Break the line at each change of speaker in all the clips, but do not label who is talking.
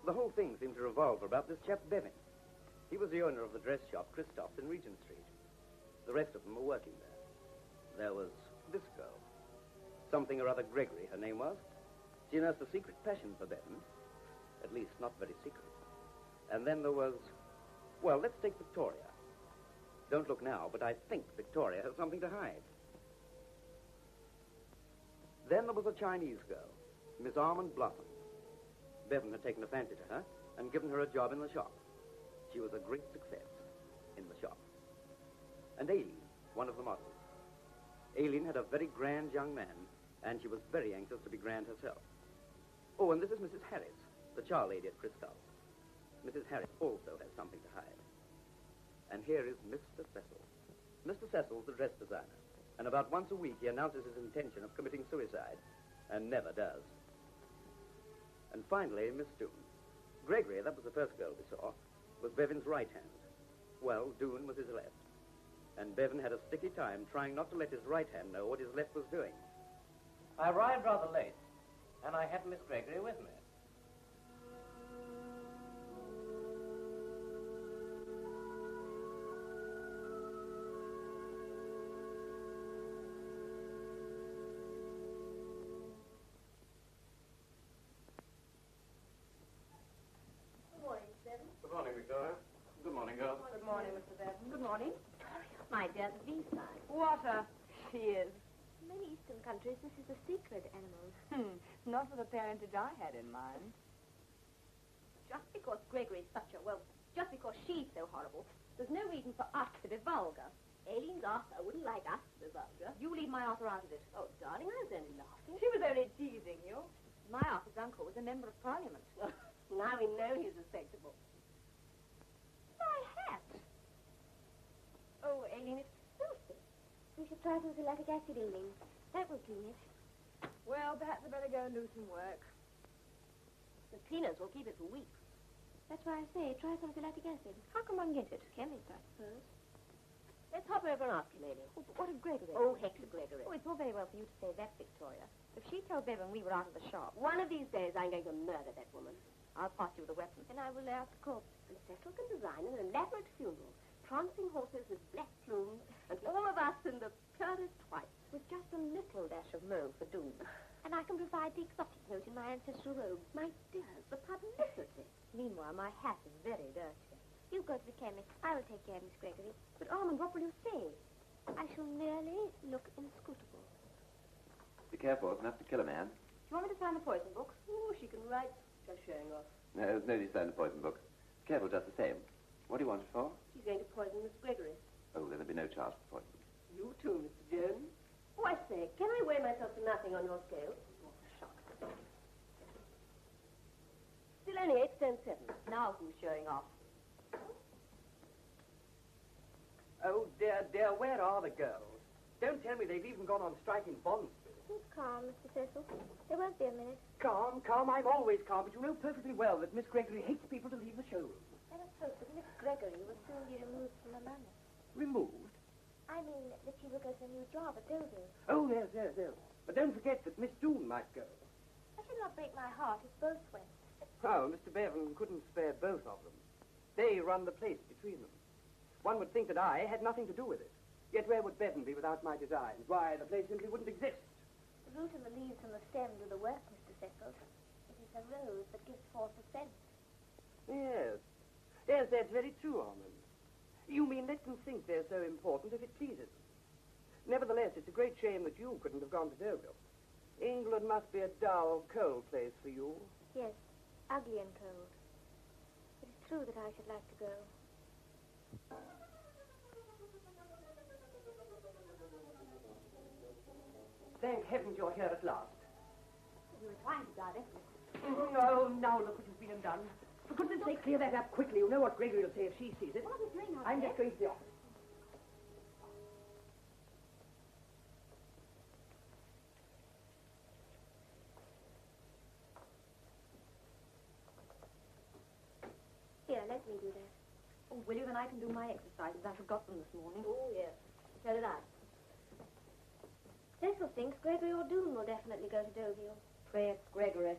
The whole thing seemed to revolve about this chap Bevan. He was the owner of the dress shop Christoph's in Regent Street. The rest of them were working there. There was this girl. Something or other Gregory, her name was. She nursed a secret passion for Bevan. At least, not very secret. And then there was... Well, let's take Victoria. Don't look now, but I think Victoria has something to hide. Then there was a Chinese girl, Miss Armand Blossom. Bevan had taken a fancy to her and given her a job in the shop. She was a great success in the shop. And Aileen, one of the models. Aileen had a very grand young man, and she was very anxious to be grand herself. Oh, and this is Mrs. Harris, the char lady at Christoph's. Mrs. Harris also has something to hide. And here is Mr. Cecil. Mr. Cecil's the dress designer, and about once a week he announces his intention of committing suicide, and never does. And finally, Miss Doone. Gregory, that was the first girl we saw, was Bevan's right hand. Well, Doone was his left. And Bevan had a sticky time trying not to let his right hand know what his left was doing.
I arrived rather late, and I had Miss Gregory with me.
Good morning, Victoria. Good morning, girls.
Good morning, Mr. Bevan.
Good morning. My dear, the V-sign.
What a she is.
In many Eastern countries, this is a secret animal.
Not for the parentage I had in mind.
Just because Gregory's such a, well, just because she's so horrible, there's no reason for us to be vulgar. Aileen's Arthur wouldn't like us to be vulgar. You leave my Arthur out of it. Oh, darling, I was only laughing.
She was only teasing you.
My Arthur's uncle was a member of Parliament.
Now we know he's respectable.
My hat. Oh, Aileen, it's filthy. We should try some salicylic acid, Aileen. That will clean it.
Well, perhaps I better go and do some work.
The cleaners will keep it for weeks. That's why I say try some salicylic acid. How can one get it? Chemist, I suppose. Let's hop over and ask him, Aileen. Oh, but what of Gregory? Oh, Hector Gregory.
Oh, it's all very well for you to say that, Victoria. If she told Bevan we were out of the shop...
One of these days I'm going to murder that woman.
I'll pass you the weapon.
And I will lay out the corpse. And Cecil can design an elaborate funeral. Prancing horses with black plumes, and all of us in the purest white.
With just a little dash of mauve for Doone.
And I can provide the exotic note in my ancestral robe. My dears, the publicity.
Meanwhile, my hat is very dirty.
You go to the chemist. I will take care of Miss Gregory. But, Armand, what will you say? I shall merely look inscrutable.
Be careful, it's enough to kill a man.
Do you want me to sign the poison book?
Oh, she can write. Just showing off.
No, there's no need to sign the poison book. Careful just the same. What do you want it for?
She's going to poison Miss Gregory.
Oh, then there'll be no charge for poison.
You too, Mr. Jones. Oh, I say, can I weigh myself to nothing on your scale? Oh, shock. Still only 8 stone 7.
Now who's showing off?
Oh, dear, dear, where are the girls? Don't tell me they've even gone on strike in Bond Street.
Keep calm, Mr. Cecil. There won't be a minute.
Calm, calm, I'm always calm, but you know perfectly well that Miss Gregory hates people to leave the showroom.
Let us hope that Miss Gregory will soon be removed from the manor.
Removed?
I mean that she will go to a new job at Deauville.
Oh, yes, yes, yes. But don't forget that Miss Doone might go.
I should not break my heart if both went.
Oh, Mr. Bevan couldn't spare both of them. They run the place between them. One would think that I had nothing to do with it. Yet where would Bevan be without my designs? Why, the place simply wouldn't exist.
The root and the leaves and the stem do the work, Mr. Cecil. It is a rose that gives forth a scent.
Yes. Yes, that's very true, Armand. You mean let them think they're so important if it pleases them. Nevertheless, it's a great shame that you couldn't have gone to Deauville. England must be a dull, cold place for you.
Yes, ugly and cold. It is true that I should like to go.
Thank heavens you're here at last.
You were trying to divest me.
Oh, now look what you've been and done. For goodness sake, clear that up quickly. You know what Gregory will say if she sees it.
What are you doing out
I'm
there?
just going to the office.
Here, let me do that.
Oh, will you? Then I can do my exercises. I forgot them this morning.
Oh, yes. So did I. Cecil thinks Gregory or Doone will definitely go to Deauville.
Pray it's Gregory.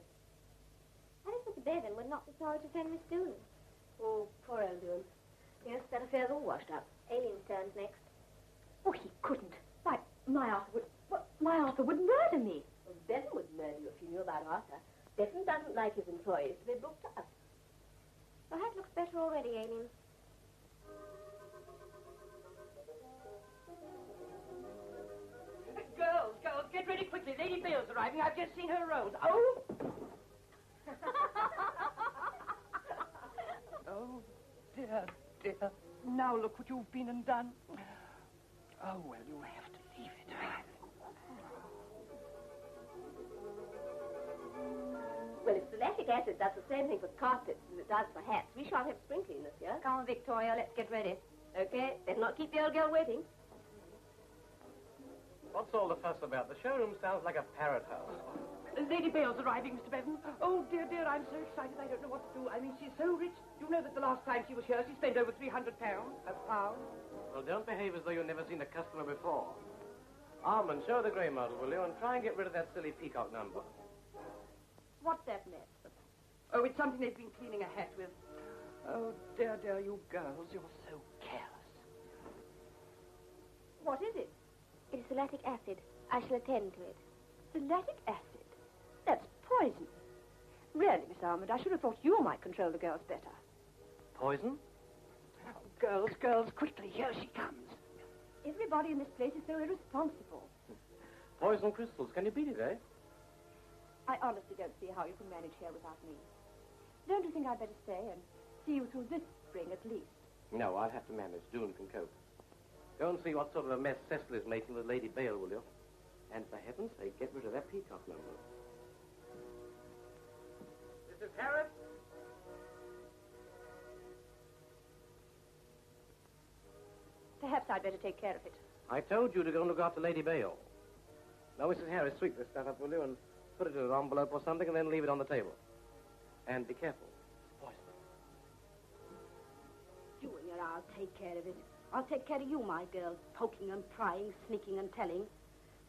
I think Mr. Bevan would not be sorry to send Miss Doonan.
Oh, poor old Doon. Yes, that affair's all washed up.
Alien's turn's next.
Oh, he couldn't. My Arthur would murder me.
Well, Bevan would murder you if you knew about Arthur. Bevan doesn't like his employees to be booked up.
Your hat looks better already, Alien.
Girls, get ready quickly. Lady Bale's arriving. I've just seen her rose. Oh! Oh, dear. Now look what you've been and done. Oh, well, you have to leave it.
Well, if lactic acid does the same thing for carpets as it does for hats, we shan't have sprinkling this year.
Come on, Victoria, let's get ready.
Okay, better not keep the old girl waiting.
What's all the fuss about? The showroom sounds like a parrot house. Lady Bale's arriving, Mr. Bevan. Oh, dear, I'm so excited I don't know what to do. I mean, she's so rich. You know that the last time she was here, she spent over £300. Pounds? Well, don't behave as though you've never seen a customer before. Armand, show the grey model, will you? And try and get rid of that silly peacock number.
What's that mess?
Oh, it's something they've been cleaning a hat with. Oh, dear, you girls, you're so careless.
What is it?
It is lactic acid. I shall attend to it.
Lactic acid? That's poison. Really, Miss Armand, I should have thought you might control the girls better.
Poison? Oh, girls, quickly, here she comes.
Everybody in this place is so irresponsible.
Poison crystals, can you beat it, eh?
I honestly don't see how you can manage here without me. Don't you think I'd better stay and see you through this spring at least?
No, I'll have to manage. Doon can cope. Go and see what sort of a mess Cecil is making with Lady Bale, will you? And for heaven's sake, get rid of that peacock number. Mrs. Harris?
Perhaps I'd better take care of it.
I told you to go and look after Lady Bale. Now, Mrs. Harris, sweep this stuff up, will you, and put it in an envelope or something, and then leave it on the table. And be careful. It's poison.
You and your I'll take care of it. I'll take care of you, my girl, poking and prying, sneaking and telling.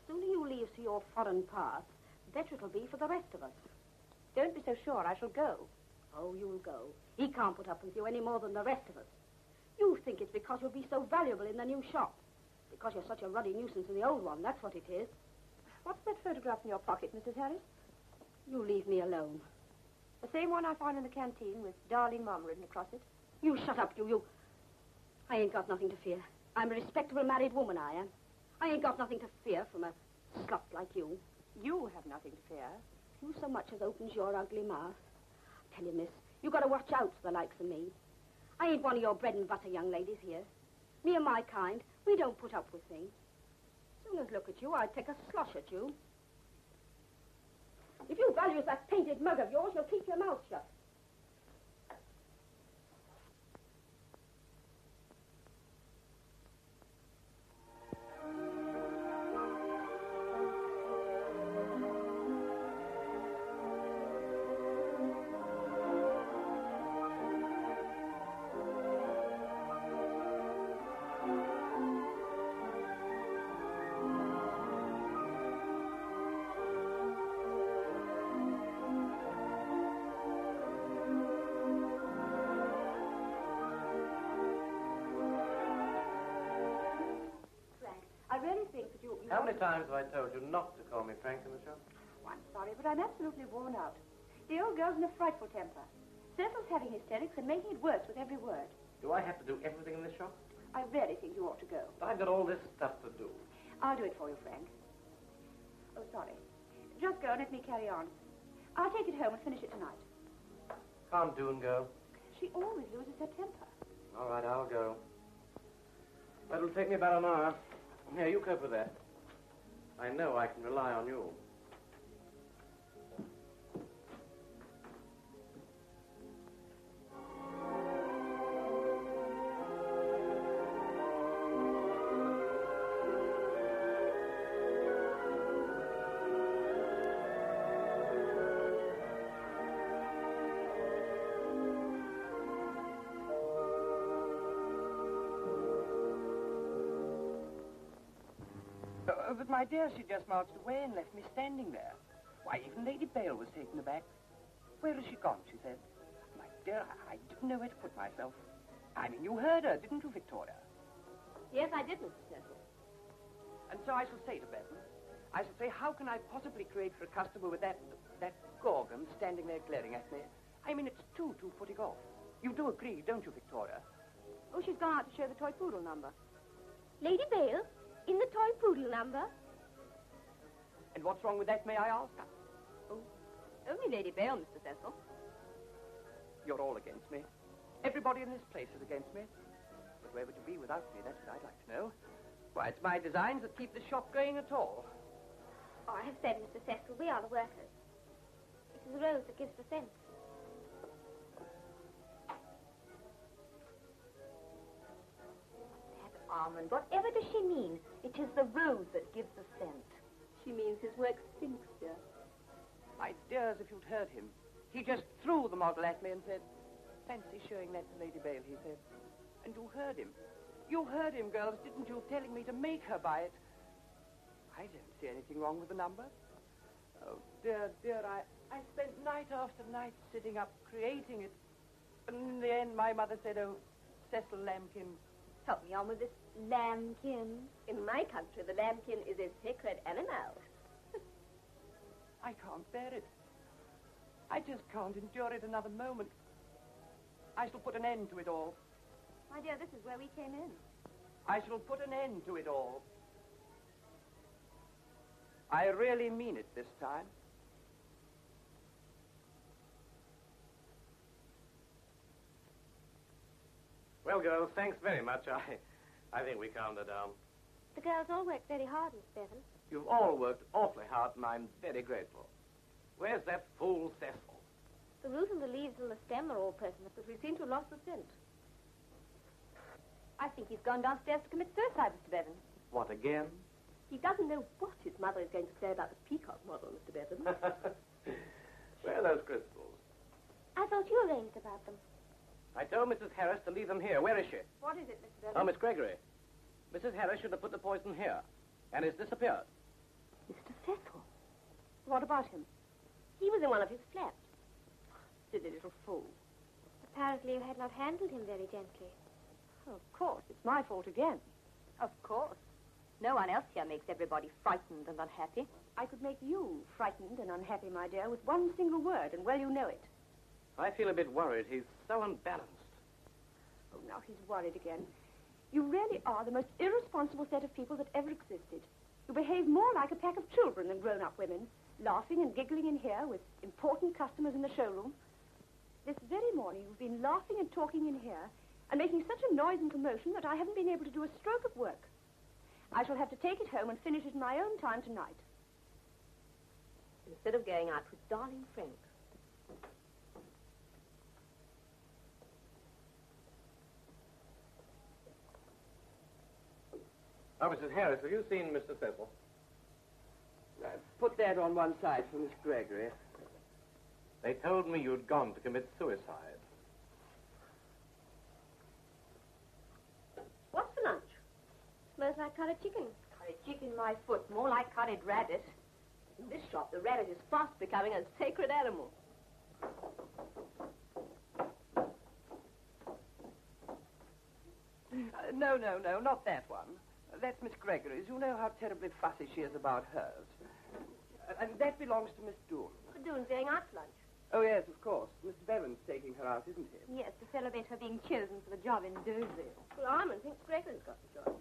Sooner you leave to your foreign parts, better it'll be for the rest of us.
Don't be so sure. I shall go.
Oh, you'll go. He can't put up with you any more than the rest of us. You think it's because you'll be so valuable in the new shop. Because you're such a ruddy nuisance in the old one, that's what it is.
What's that photograph in your pocket, Mrs. Harris?
You leave me alone.
The same one I found in the canteen with Darling Mum written across it.
You shut up, you. I ain't got nothing to fear. I'm a respectable married woman, I am. I ain't got nothing to fear from a slut like you.
You have nothing to fear.
You so much as opens your ugly mouth. I tell you, miss, you got to watch out for the likes of me. I ain't one of your bread and butter young ladies here. Me and my kind, we don't put up with things. As soon as look at you, I'd take a slosh at you. If you values that painted mug of yours, you'll keep your mouth shut.
How many times have I told you not to call me Frank in the shop?
Oh, I'm sorry, but I'm absolutely worn out. The old girl's in a frightful temper. Cecil's having hysterics and making it worse with every word.
Do I have to do everything in this shop?
I really think you ought to go.
I've got all this stuff to do.
I'll do it for you, Frank. Oh, sorry. Just go and let me carry on. I'll take it home and finish it tonight.
Can't Doon go?
She always loses her temper.
All right, I'll go. That'll take me about an hour. Here, you cope with that. I know I can rely on you. But, my dear, she just marched away and left me standing there. Why, even Lady Bale was taken aback. Where has she gone, she said. My dear, I didn't know where to put myself. I mean, you heard her, didn't you, Victoria?
Yes, I did, Mr. Cecil.
And so I shall say to Bevan, I shall say, how can I possibly create for a customer with that gorgon standing there glaring at me? I mean, it's too putting off. You do agree, don't you, Victoria?
Oh, she's gone out to show the toy poodle number. Lady Bale? In the toy poodle number?
And what's wrong with that, may I ask?
Oh, only Lady Bale, Mr. Cecil.
You're all against me. Everybody in this place is against me. But where would you be without me? That's what I'd like to know. Why, it's my designs that keep the shop going at all.
Oh, I have said, Mr. Cecil, we are the workers. It is the rose that gives the scent. That almond, whatever does she mean? It is the rose that gives the scent. She means his work stinks, dear.
My dears, if you'd heard him. He just threw the model at me and said, fancy showing that to Lady Bale, he said. And you heard him. You heard him, girls, didn't you, telling me to make her buy it. I don't see anything wrong with the number. Oh, dear, I spent night after night sitting up creating it. And in the end, my mother said, oh, Cecil Lambkin.
Help me on with this lambkin. In my country, the lambkin is a sacred animal.
I can't bear it. I just can't endure it another moment. I shall put an end to it all.
My dear, this is where we came in.
I shall put an end to it all. I really mean it this time.
Well, girls, thanks very much. I think we calmed her down.
The girls all worked very hard, Miss Bevan.
You've all worked awfully hard, and I'm very grateful. Where's that fool Cecil?
The root and the leaves and the stem are all present, but we seem to have lost the scent. I think he's gone downstairs to commit suicide, Mr. Bevan.
What, again?
He doesn't know what his mother is going to say about the peacock model, Mr. Bevan.
Where are those crystals?
I thought you arranged about them.
I told Mrs. Harris to leave them here. Where is she?
What is it, Mr. Bevan?
Oh, Miss Gregory. Mrs. Harris should have put the poison here, and it's disappeared.
Mr. Cecil. What about him? He was in one of his flats. Silly little fool. Apparently you had not handled him very gently. Oh, of course. It's my fault again. Of course. No one else here makes everybody frightened and unhappy. I could make you frightened and unhappy, my dear, with one single word, and well, you know it.
I feel a bit worried. He's so unbalanced.
Oh, now he's worried again. You really are the most irresponsible set of people that ever existed. You behave more like a pack of children than grown-up women, laughing and giggling in here with important customers in the showroom. This very morning you've been laughing and talking in here and making such a noise and commotion that I haven't been able to do a stroke of work. I shall have to take it home and finish it in my own time tonight. Instead of going out with darling Frank.
Oh, Mrs. Harris, have you seen Mr. Cecil?
Put that on one side for Miss Gregory.
They told me you'd gone to commit suicide.
What's for lunch? Smells like curried chicken. Curried chicken, my foot. More like curried rabbit. In this shop, the rabbit is fast becoming a sacred animal.
No, not that one. That's Miss Gregory's. You know how terribly fussy she is about hers. And that belongs to Miss Doon.
Doon's going out for lunch.
Oh, yes, of course. Mr. Bevan's taking her out, isn't he?
Yes, to celebrate her being chosen for the job in Dover. Well, Armand thinks Gregory's got the job.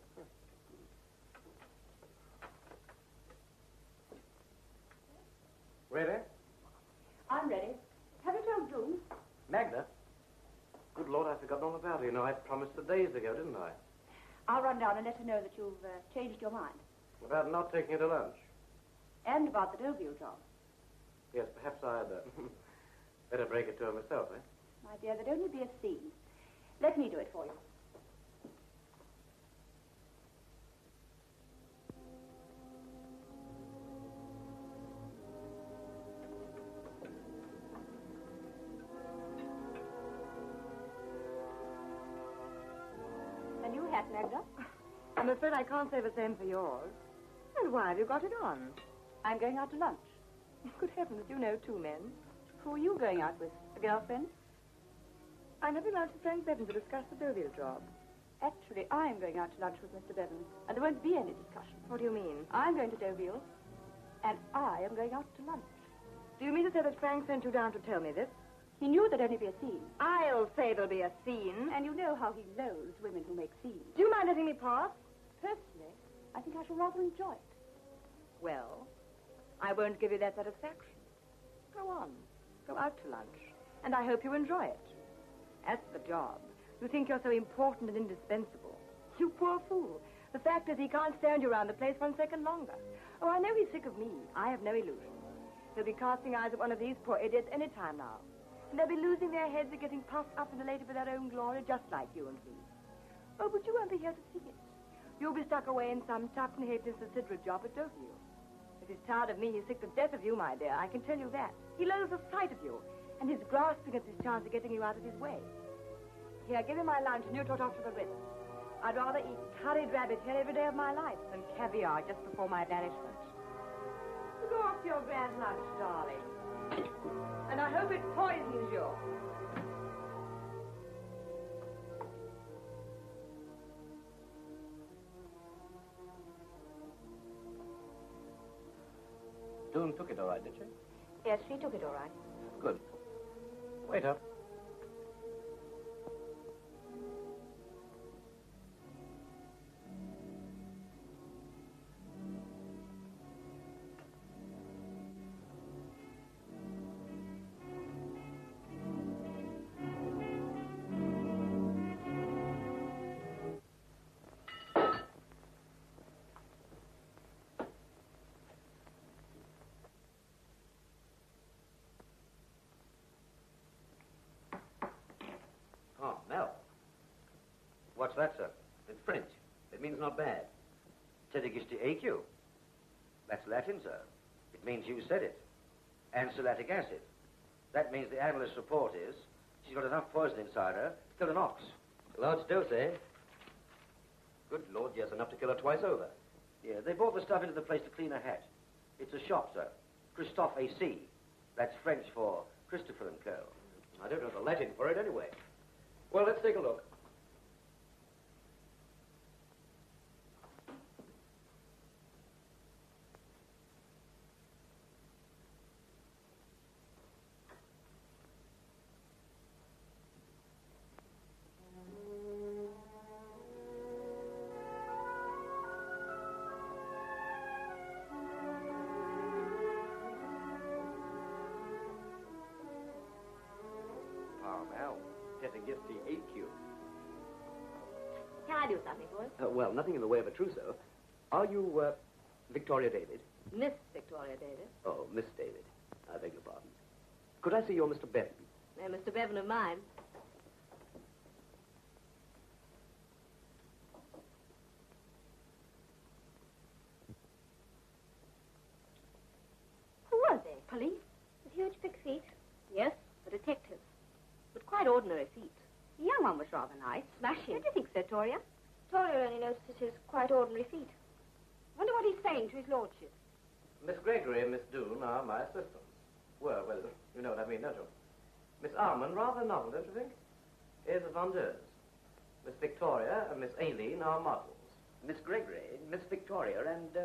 Ready?
I'm ready. Have you told Doon?
Magda? Good Lord, I've forgotten all about her. You know, I promised her days ago, didn't I?
I'll run down and let her know that you've changed your mind.
About not taking her to lunch.
And about the Deauville job.
Yes, perhaps I'd better break it to her myself, eh?
My dear, there'd only be a scene. Let me do it for you. A new hat, Magda?
I'm afraid I can't say the same for yours. And why have you got it on?
I'm going out to lunch.
Good heavens, you know two men. Who are you going out with? A girlfriend? I'm having lunch with Frank Bevan to discuss the Deauville job. Actually, I'm going out to lunch with Mr. Bevan, and there won't be any discussion.
What do you mean?
I'm going to Deauville, and I am going out to lunch.
Do you mean to say that Frank sent you down to tell me this?
He knew there'd only be a scene.
I'll say there'll be a scene.
And you know how he loathes women who make scenes.
Do you mind letting me pass?
Personally, I think I shall rather enjoy it.
Well, I won't give you that satisfaction. Go on. Go out to lunch. And I hope you enjoy it. As for the job, you think you're so important and indispensable. You poor fool. The fact is he can't stand you around the place 1 second longer. Oh, I know he's sick of me. I have no illusion. He'll be casting eyes at one of these poor idiots any time now. And they'll be losing their heads and getting puffed up and elated with their own glory, just like you and me. Oh, but you won't be here to see it. You'll be stuck away in some tough and hopeless considerate job at Deauville. If he's tired of me, he's sick to death of you, my dear. I can tell you that. He loathes the sight of you, and he's grasping at this chance of getting you out of his way. Here, give him my lunch, and you trot off to the Ritz. I'd rather eat curried rabbit here every day of my life than caviar just before my banishment. You go off to your grand lunch, darling. And I hope it poisons you.
Doone took it all right, did she?
Yes, she took it all right.
Good. Wait up.
Oh, Mel. What's that, sir? It's French. It means not bad. Tedigiste AQ. That's Latin, sir. It means you said it. Ansilatic acid. That means the analyst's report is she's got enough poison inside her to kill an ox. A large dose, eh? Good Lord, yes, enough to kill her twice over. Yeah, they brought the stuff into the place to clean her hat. It's a shop, sir. Christophe AC. That's French for Christopher and Co. I don't know the Latin for it anyway. Well, let's take a look. Parmel, Tetigiste AQ.
Can I do something for you?
Well, nothing in the way of a trousseau. Are you, Victoria David?
Miss Victoria Davis.
Oh, Miss David. I beg your pardon. Could I see your Mr. Bevan?
No, Mr. Bevan of mine. Who were they?
Police?
With huge big feet? Yes, the detectives. But quite ordinary feet.
The young one was rather nice. Smashing.
Don't you think so, Toria?
Toria only noticed his quite ordinary feet. Wonder what he's saying to his lordship.
Miss Gregory and Miss Doone are my assistants. Well, you know what I mean, don't you? Miss Armand, rather novel, don't you think? Is a vendeuse. Miss Victoria and Miss Aileen are models.
Miss Gregory, Miss Victoria, and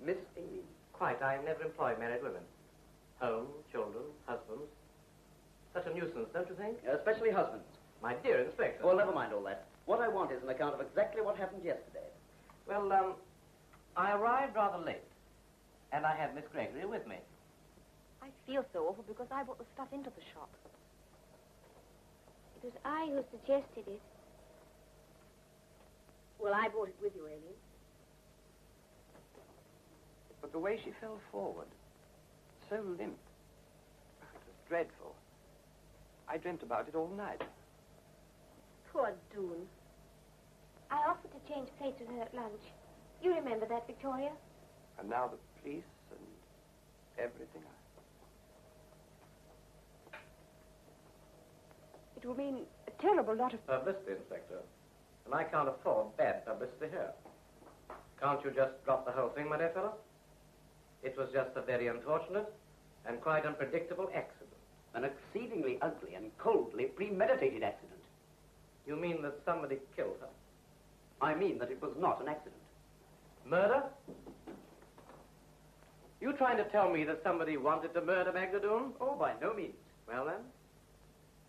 Miss Aileen.
Quite, I never employ married women. Home, children, husbands. Such a nuisance, don't you think?
Especially husbands.
My dear Inspector.
Well, never mind all that. What I want is an account of exactly what happened yesterday.
Well, I arrived rather late. And I had Miss Gregory with me.
I feel so awful because I brought the stuff into the shop.
It was I who suggested it.
Well, I brought it with you, Aileen.
But the way she fell forward, so limp, it was dreadful. I dreamt about it all night.
Poor Doone. I offered to change plates with her at lunch. You remember that, Victoria?
And now the police and everything.
It will mean a terrible lot of...
Publicity, Inspector. And I can't afford bad publicity here. Can't you just drop the whole thing, my dear fellow? It was just a very unfortunate and quite unpredictable accident.
An exceedingly ugly and coldly premeditated accident.
You mean that somebody killed her?
I mean that it was not an accident.
Murder? You trying to tell me that somebody wanted to murder Magda Doon?
Oh, by no means.
Well, then?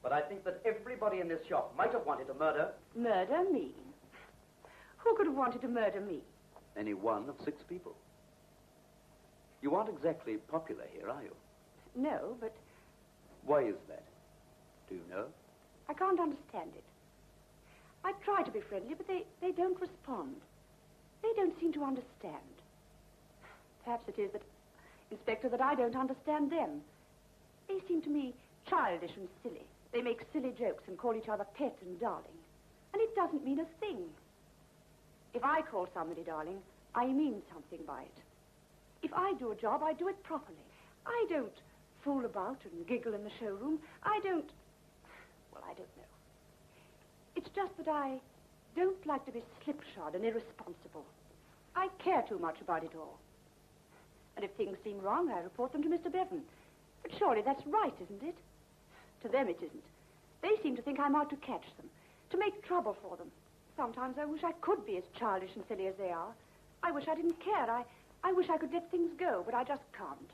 But I think that everybody in this shop might have wanted to murder...
Murder me? Who could have wanted to murder me?
any one of 6 people. You aren't exactly popular here, are you?
No, but
Why is that? Do you know?
I can't understand it. I try to be friendly, but they don't respond. They don't seem to understand. Perhaps it is that, Inspector, that I don't understand them. They seem to me childish and silly. They make silly jokes and call each other pet and darling. And it doesn't mean a thing. If I call somebody darling, I mean something by it. If I do a job, I do it properly. I don't fool about and giggle in the showroom. I don't know. It's just that I don't like to be slipshod and irresponsible. I care too much about it all. And if things seem wrong, I report them to Mr. Bevan. But surely that's right, isn't it? To them it isn't. They seem to think I'm out to catch them, to make trouble for them. Sometimes I wish I could be as childish and silly as they are. I wish I didn't care. I wish I could let things go, but I just can't.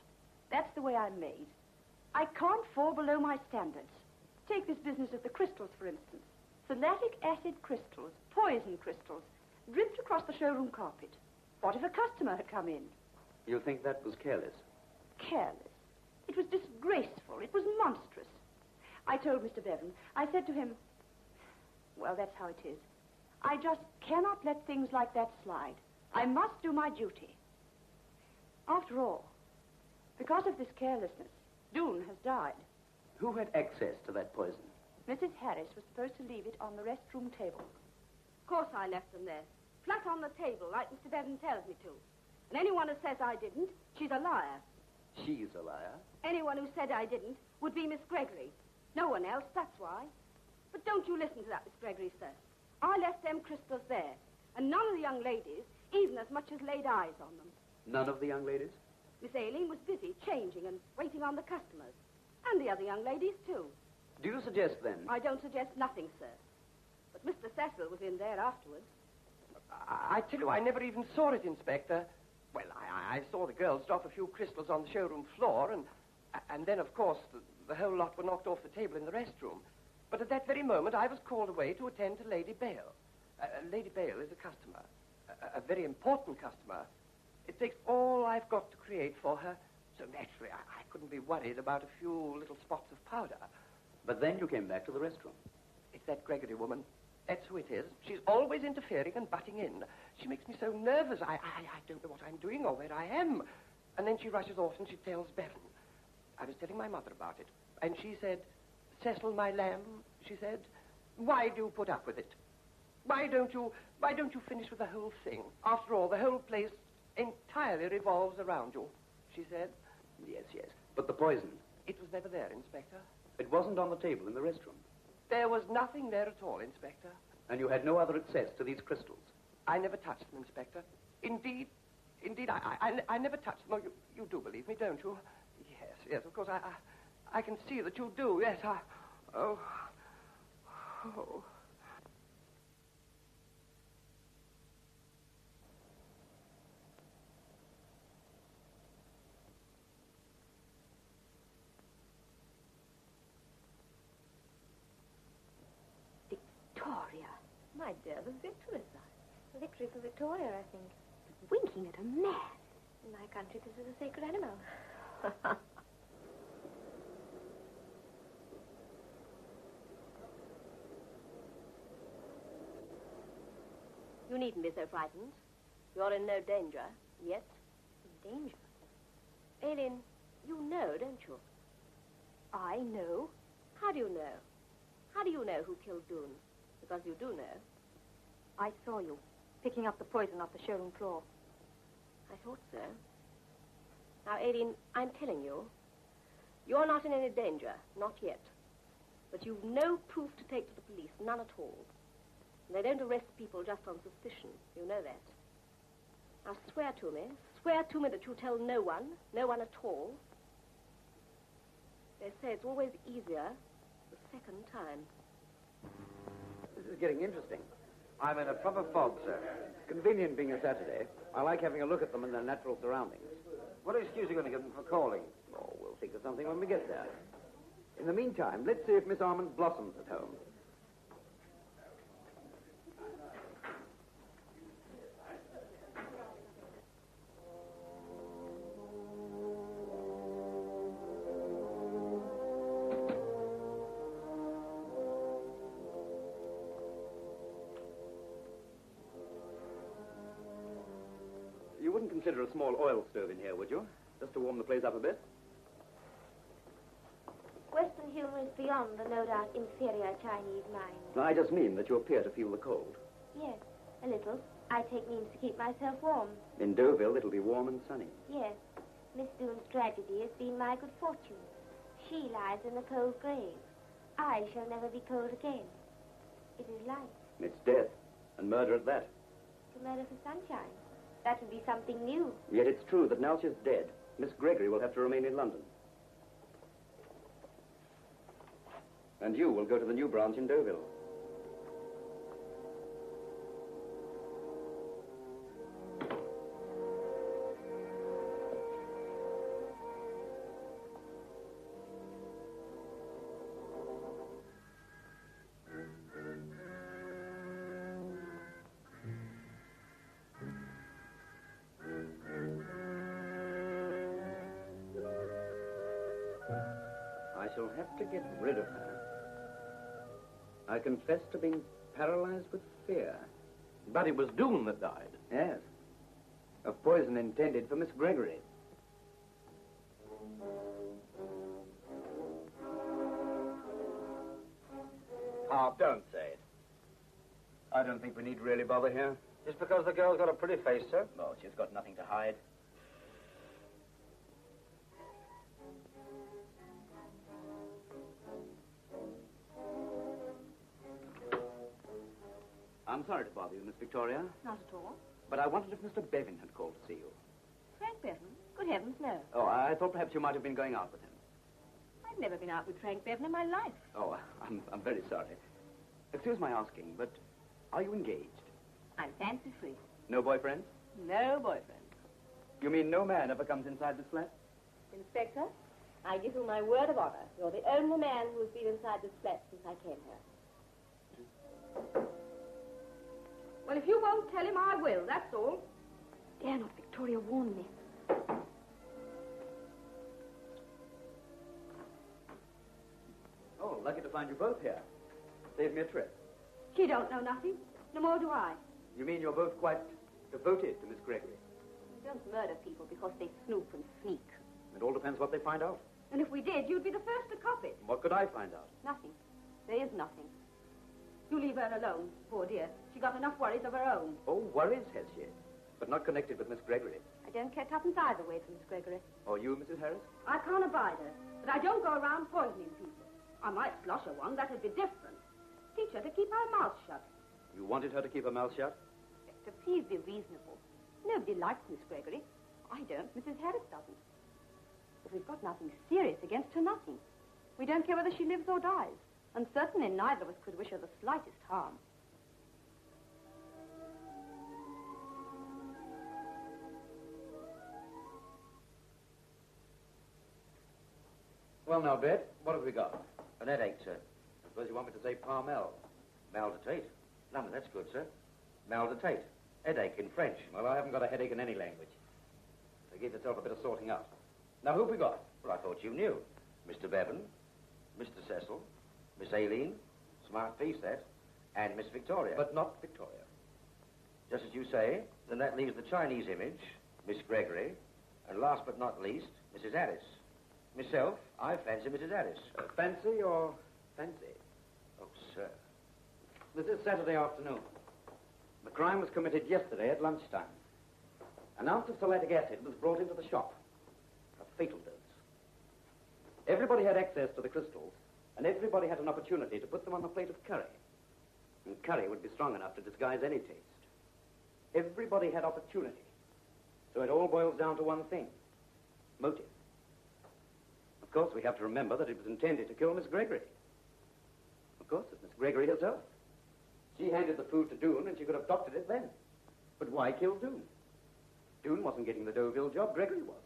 That's the way I'm made. I can't fall below my standards. Take this business of the crystals, for instance. Phthalate acid crystals, poison crystals, dripped across the showroom carpet. What if a customer had come in?
You think that was careless?
Careless. It was disgraceful. It was monstrous. I told Mr. Bevan, I said to him, well, that's how it is. I just cannot let things like that slide. I must do my duty. After all, because of this carelessness, Doon has died.
Who had access to that poison?
Mrs. Harris was supposed to leave it on the restroom table.
Of course I left them there. Flat on the table, like Mr. Bevan tells me to. And anyone who says I didn't, she's a liar.
She's a liar.
Anyone who said I didn't would be Miss Gregory. No one else, that's why. But don't you listen to that, Miss Gregory, sir. I left them crystals there. And none of the young ladies even as much as laid eyes on them.
None of the young ladies?
Miss Aileen was busy changing and waiting on the customers. And the other young ladies, too.
Do you suggest, then...
I don't suggest nothing, sir. But Mr. Cecil was in there afterwards.
I tell you, I never even saw it, Inspector. Well, I saw the girls drop a few crystals on the showroom floor, and then, of course, the whole lot were knocked off the table in the restroom. But at that very moment, I was called away to attend to Lady Bale. Lady Bale is a customer, a very important customer. It takes all I've got to create for her, so naturally I couldn't be worried about a few little spots of powder.
But then you came back to the restroom.
It's that Gregory woman. That's who it is. She's always interfering and butting in. She makes me so nervous. I don't know what I'm doing or where I am. And then she rushes off and she tells Bevan. I was telling my mother about it. And she said, Cecil, my lamb, she said, why do you put up with it? Why don't you finish with the whole thing? After all, the whole place entirely revolves around you, she said.
Yes, yes. But the poison?
It was never there, Inspector.
It wasn't on the table in the restroom?
There was nothing there at all, Inspector.
And you had no other access to these crystals?
I never touched them, Inspector. Indeed, I never touched them. Oh, you do believe me, don't you? Yes, of course, I can see that you do, yes, Oh.
Victoria.
My dear, the victory sign. Victory for Victoria, I think.
Winking at a man.
In my country, this is a sacred animal.
You needn't be so frightened. You're in no danger, yet.
Danger? Aileen, you know, don't you?
I know.
How do you know? How do you know who killed Doon? Because you do know.
I saw you picking up the poison off the showroom floor.
I thought so. Now, Aileen, I'm telling you, you're not in any danger, not yet. But you've no proof to take to the police, none at all. And they don't arrest people just on suspicion, you know that. Now, swear to me that you tell no one at all. They say it's always easier the second time.
This is getting interesting. I'm in a proper fog, sir. Convenient being a Saturday. I like having a look at them in their natural surroundings. What excuse are you going to give them for calling? Oh, we'll think of something when we get there. In the meantime, let's see if Miss Armand Blossom's at home. You wouldn't consider a small oil stove in here, would you? Just to warm the place up a bit?
Western humor is beyond the no doubt inferior Chinese mind.
No, I just mean that you appear to feel the cold.
Yes, a little. I take means to keep myself warm.
In Deauville, it'll be warm and sunny.
Yes. Miss Doone's tragedy has been my good fortune. She lies in the cold grave. I shall never be cold again. It is life.
It's death, and murder at that.
To murder for sunshine. That would be something new.
Yet it's true that now she's dead, Miss Gregory will have to remain in London. And you will go to the new branch in Deauville. I shall have to get rid of her. I confess to being paralyzed with fear.
But it was Doone that died.
Yes. Of poison intended for Miss Gregory. Oh, don't say it. I don't think we need really bother here.
Just because the girl's got a pretty face, sir?
Oh, she's got nothing to hide. I'm sorry to bother you, Miss Victoria,
Not at all.
but I wondered if Mr. Bevan had called to see you.
Frank Bevan? Good heavens, no.
Oh, I thought perhaps you might have been going out with him.
I've never been out with Frank Bevan in my life.
Oh, I'm very sorry. Excuse my asking, but are you engaged?
I'm fancy-free.
No boyfriend?
No boyfriend.
You mean no man ever comes inside this flat?
Inspector, I give you my word of honor. You're the only man who's been inside this flat since I came here.
Well, if you won't tell him, I will, that's all.
Dare not, Victoria, warn me.
Oh, lucky to find you both here. Save me a trip.
She don't know nothing. No more do I.
You mean you're both quite devoted to Miss Gregory?
We don't murder people because they snoop and sneak.
It all depends what they find out.
And if we did, you'd be the first to cop it.
What could I find out?
Nothing. There is nothing.
You leave her alone, poor dear. She got enough worries of her own.
Oh, worries, has she? But not connected with Miss Gregory.
I don't care tuppence either way for Miss Gregory.
Or you, Mrs. Harris?
I can't abide her, but I don't go around poisoning people. I might slosh her one, that'd be different. Teach her to keep her mouth shut.
You wanted her to keep her mouth shut?
Inspector, please be reasonable. Nobody likes Miss Gregory. I don't. Mrs. Harris doesn't. But we've got nothing serious against her, nothing. We don't care whether she lives or dies. And certainly neither of us could wish her the slightest harm.
Well, now, Bet, what have we got?
An headache, sir.
I suppose you want me to say Parmel.
Malditate. No, that's good, sir. Malditate. Headache in French.
Well, I haven't got a headache in any language. It gives itself a bit of sorting out. Now, who've we got?
Well, I thought you knew. Mr. Bevan, Mr. Cecil, Miss Aileen, smart piece, that, and Miss Victoria.
But not Victoria.
Just as you say, then that leaves the Chinese image, Miss Gregory, and last but not least, Mrs. Addis. Myself, I fancy Mrs. Addis.
Fancy or fancy?
Oh, sir.
This is Saturday afternoon. The crime was committed yesterday at lunchtime. An ounce of salicic acid was brought into the shop. A fatal dose. Everybody had access to the crystals, and everybody had an opportunity to put them on a plate of curry. And curry would be strong enough to disguise any taste. Everybody had opportunity. So it all boils down to one thing. Motive. Of course, we have to remember that it was intended to kill Miss Gregory. Of course, it's Miss Gregory herself. She handed the food to Doone, and she could have doctored it then. But why kill Doone? Doone wasn't getting the Deauville job, Gregory was.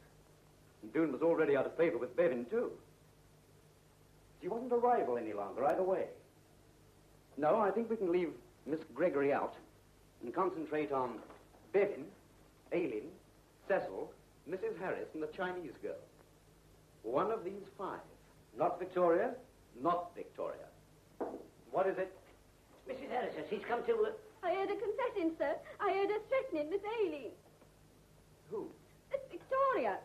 And Doone was already out of favor with Bevan, too. She wasn't a rival any longer, either way. No, I think we can leave Miss Gregory out and concentrate on Bevan, Aileen, Cecil, Mrs. Harris, and the Chinese girl. One of these five. Not Victoria, not Victoria. What is it?
Mrs. Harris, she's come to...
I heard her confessing, sir. I heard her threatening Miss Aileen.
Who?
Miss Victoria.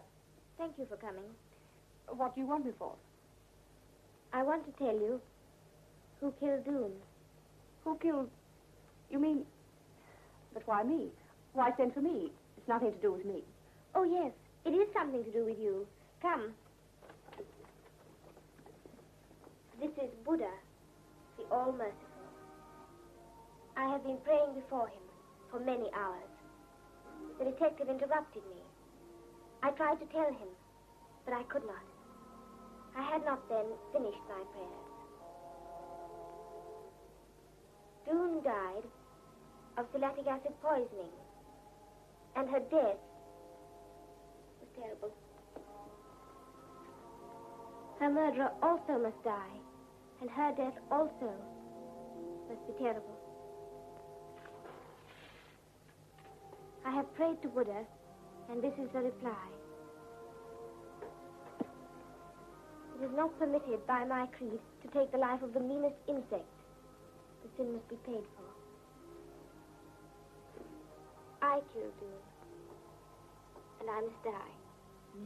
Thank you for coming.
What do you want me for?
I want to tell you who killed Doone.
Who killed... You mean... But why me? Why send for me? It's nothing to do with me.
Oh, yes, it is something to do with you. Come. This is Buddha, the All-Merciful. I have been praying before him for many hours. The detective interrupted me. I tried to tell him, but I could not. I had not then finished my prayers. Doone died of salicylic acid poisoning, and her death was terrible. Her murderer also must die, and her death also must be terrible. I have prayed to Buddha, and this is the reply. It is not permitted by my creed to take the life of the meanest insect. The sin must be paid for. I killed Doone, and I must die.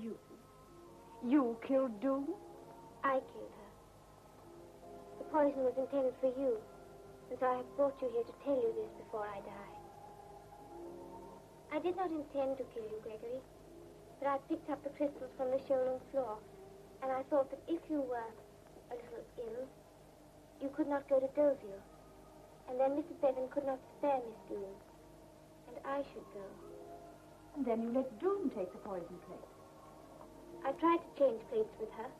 You? You killed Doone?
I killed her. The poison was intended for you, and so I have brought you here to tell you this before I die. I did not intend to kill you, Gregory, but I picked up the crystals from the showroom floor, and I thought that if you were a little ill, you could not go to Deauville, and then Mrs. Bevan could not spare Miss Doone, and I should go.
And then you let Doone take the poison plate.
I tried to change plates with her,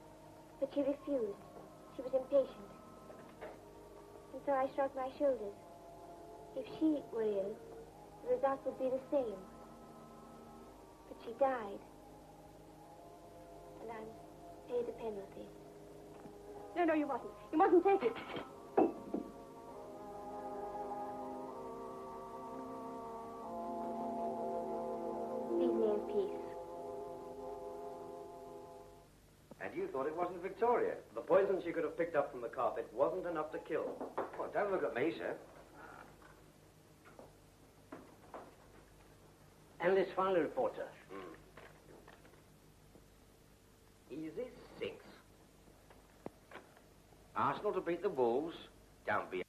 but she refused. She was impatient. And so I shrugged my shoulders. If she were ill, the result would be the same. But she died. And I must pay the penalty.
No, you mustn't. You mustn't take it.
Leave me in peace.
And you thought it wasn't Victoria. The poison she could have picked up from the carpet wasn't enough to kill.
Well, don't look at me, sir. And this final report, sir. Easy 6. Arsenal to beat the Wolves. Don't be... I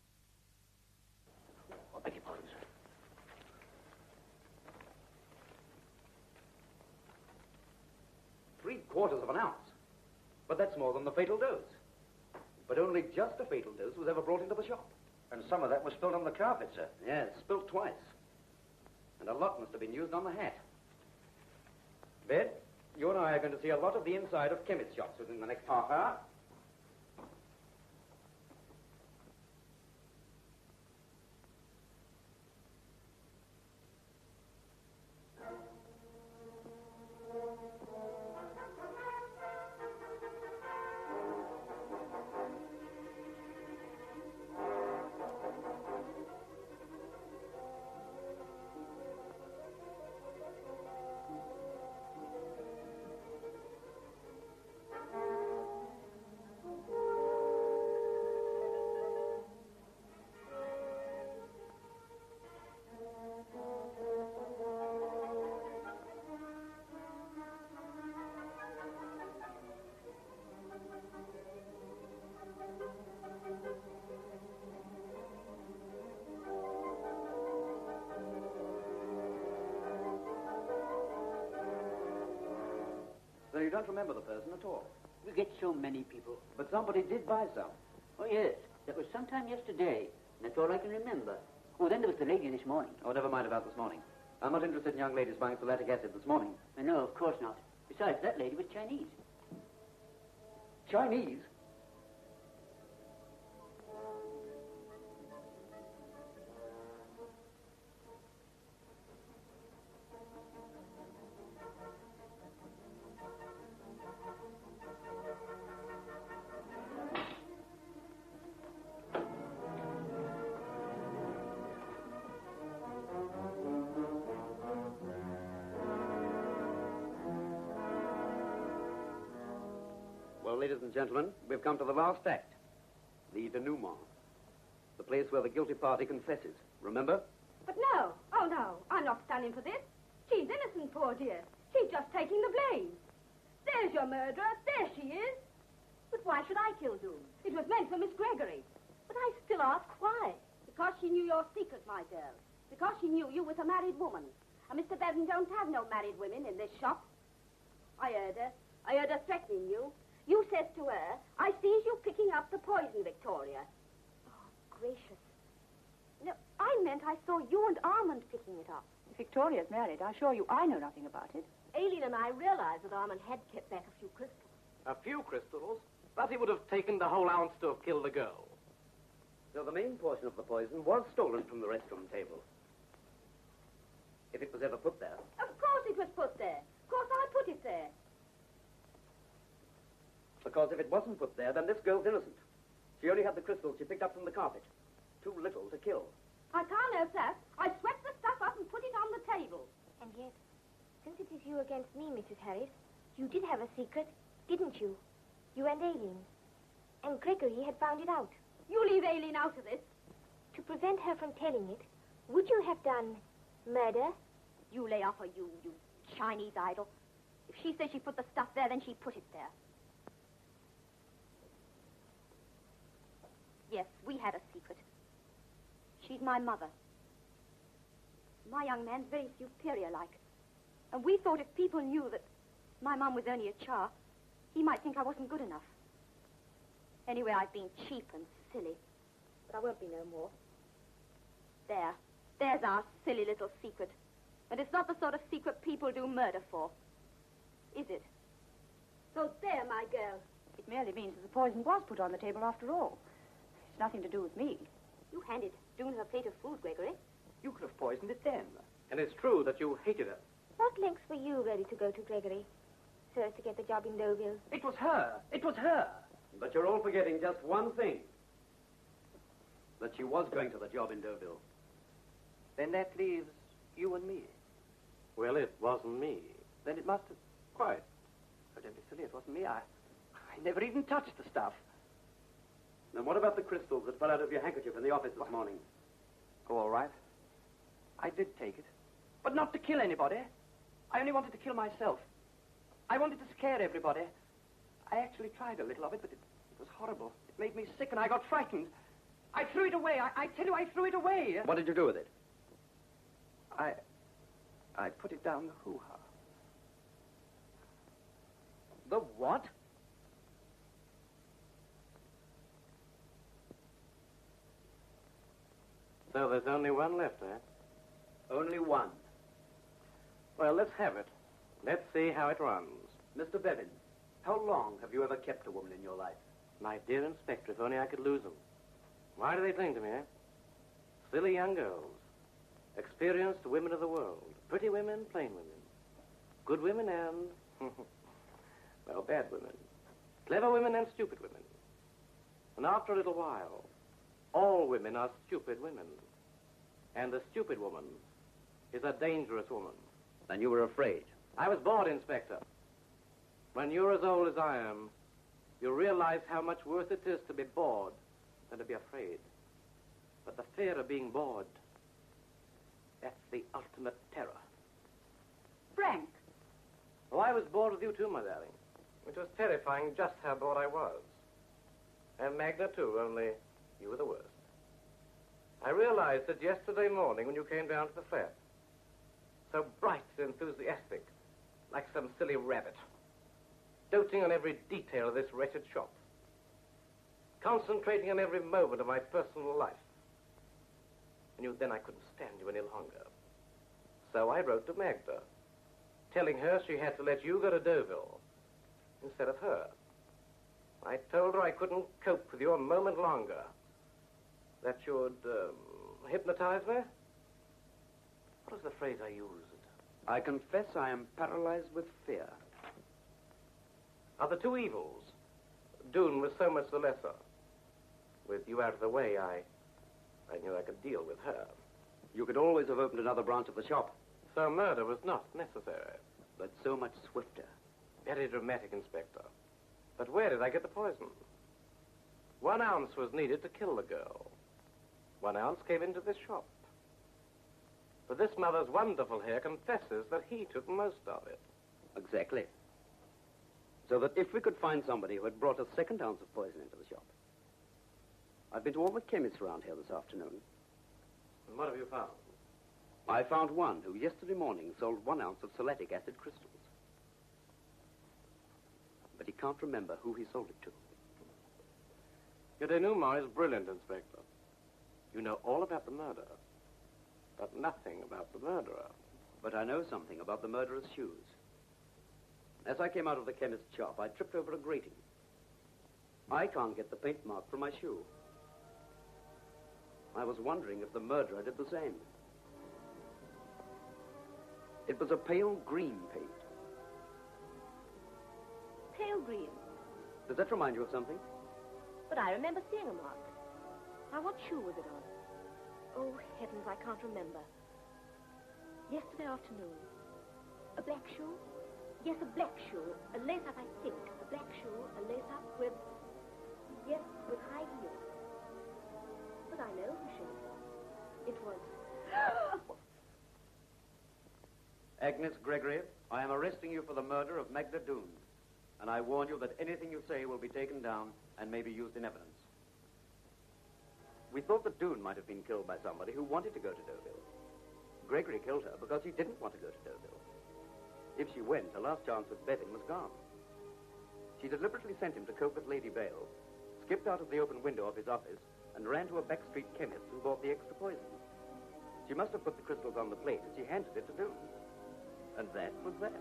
beg your pardon, sir.
Three-quarters of an ounce. But that's more than the fatal dose. But only just a fatal dose was ever brought into the shop.
And some of that was spilled on the carpet, sir.
Yes, spilt twice. And a lot must have been used on the hat. Bed, you and I are going to see a lot of the inside of chemist shops within the next half hour. So you don't remember the person at all?
We get so many people.
But somebody did buy some.
Oh, yes. That was sometime yesterday. That's all I can remember. Oh, then there was the lady this morning.
Oh, never mind about this morning. I'm not interested in young ladies buying salicylic acid this morning.
No, of course not. Besides, that lady was Chinese.
Chinese?
Well, ladies and gentlemen, we've come to the last act. The denouement. The place where the guilty party confesses. Remember?
But no. Oh, no. I'm not standing for this. She's innocent, poor dear. She's just taking the blame. There's your murderer. There she is.
But why should I kill Doom?
It was meant for Miss Gregory.
But I still ask why.
Because she knew your secret, my girl. Because she knew you was a married woman. And Mr. Bevan don't have no married women in this shop. I heard her. I heard her threatening you. You says to her, I sees you picking up the poison, Victoria.
Oh, gracious. No, I meant I saw you and Armand picking it up.
If Victoria's married, I assure you I know nothing about it.
Aileen and I realized that Armand had kept back a few crystals.
A few crystals? But he would have taken the whole ounce to have killed the girl.
So the main portion of the poison was stolen from the restroom table. If it was ever put there.
Of course it was put there. Of course I put it there.
Because if it wasn't put there, then this girl's innocent. She only had the crystals she picked up from the carpet. Too little to kill.
I can't help that. I swept the stuff up and put it on the table.
And yet, since it is you against me, Mrs. Harris, you did have a secret, didn't you? You and Aileen. And Gregory had found it out.
You leave Aileen out of this.
To prevent her from telling it, would you have done murder?
You lay off her, you Chinese idol. If she says she put the stuff there, then she put it there. Yes, we had a secret. She's my mother. My young man's very superior-like. And we thought if people knew that my mum was only a char, he might think I wasn't good enough. Anyway, I've been cheap and silly. But I won't be no more. There's our silly little secret. And it's not the sort of secret people do murder for. Is it?
So there, my girl.
It merely means that the poison was put on the table after all. It's nothing to do with me.
You handed Doon her plate of food, Gregory.
You could have poisoned it then. And it's true that you hated her.
What lengths were you ready to go to, Gregory, so as to get the job in Deauville?
It was her. It was her.
But you're all forgetting just one thing. That she was going to the job in Deauville.
Then that leaves you and me. Well, it wasn't me. Then it must have... Quite. Oh, don't be silly. It wasn't me. I never even touched the stuff.
Then what about the crystals that fell out of your handkerchief in the office this morning?
Oh, all right. I did take it. But not to kill anybody. I only wanted to kill myself. I wanted to scare everybody. I actually tried a little of it, but it was horrible. It made me sick, and I got frightened. I threw it away. I tell you, I threw it away.
What did you do with it?
I put it down the hoo-ha.
The what?
So there's only one left, eh?
Only one.
Well, let's have it. Let's see how it runs.
Mr. Bevan, how long have you ever kept a woman in your life?
My dear Inspector, if only I could lose them. Why do they cling to me, eh? Silly young girls. Experienced women of the world. Pretty women, plain women. Good women and... well, bad women. Clever women and stupid women. And after a little while, all women are stupid women. And the stupid woman is a dangerous woman.
Then you were afraid.
I was bored, Inspector. When you're as old as I am, you realize how much worse it is to be bored than to be afraid. But the fear of being bored, that's the ultimate terror.
Frank.
Oh, I was bored with you too, my darling. It was terrifying just how bored I was. And Magna too, only you were the worst. I realized that yesterday morning when you came down to the flat. So bright and enthusiastic, like some silly rabbit. Doting on every detail of this wretched shop. Concentrating on every moment of my personal life. I knew then I couldn't stand you any longer. So I wrote to Magda, telling her she had to let you go to Deauville instead of her. I told her I couldn't cope with you a moment longer. That you'd hypnotize me? What was the phrase I used?
I confess I am paralyzed with fear.
Of the two evils, Doon was so much the lesser. With you out of the way, I knew I could deal with her.
You could always have opened another branch of the shop.
So murder was not necessary.
But so much swifter.
Very dramatic, Inspector. But where did I get the poison? 1 ounce was needed to kill the girl. 1 ounce came into this shop. But this mother's wonderful hair confesses that he took most of it.
Exactly. So that if we could find somebody who had brought a 2nd ounce of poison into the shop. I've been to all the chemists around here this afternoon.
And what have you found?
I found one who yesterday morning sold 1 ounce of salicylic acid crystals. But he can't remember who he sold it to.
Your denouement is brilliant, Inspector. You know all about the murder, but nothing about the murderer.
But I know something about the murderer's shoes. As I came out of the chemist's shop, I tripped over a grating. I can't get the paint mark from my shoe. I was wondering if the murderer did the same. It was a pale green paint.
Pale green.
Does that remind you of something?
But I remember seeing a mark. Now, what shoe was it on? Oh, heavens, I can't remember. Yesterday afternoon. A black shoe? Yes, a black shoe. A lace-up, I think. A black shoe, a lace-up with... Yes, with high heels. But I know who she is. It was...
Agnes Gregory, I am arresting you for the murder of Magda Doon. And I warn you that anything you say will be taken down and may be used in evidence. We thought that Doon might have been killed by somebody who wanted to go to Deauville. Gregory killed her because he didn't want to go to Deauville. If she went, her last chance with Bevan was gone. She deliberately sent him to cope with Lady Bale, skipped out of the open window of his office, and ran to a backstreet chemist and bought the extra poison. She must have put the crystals on the plate as she handed it to Doon. And that was that.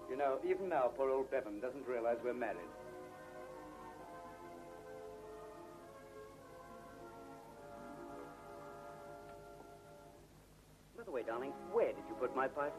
You know, even now, poor old Bevan doesn't realize we're married. By the way, darling, where did you put my pipe?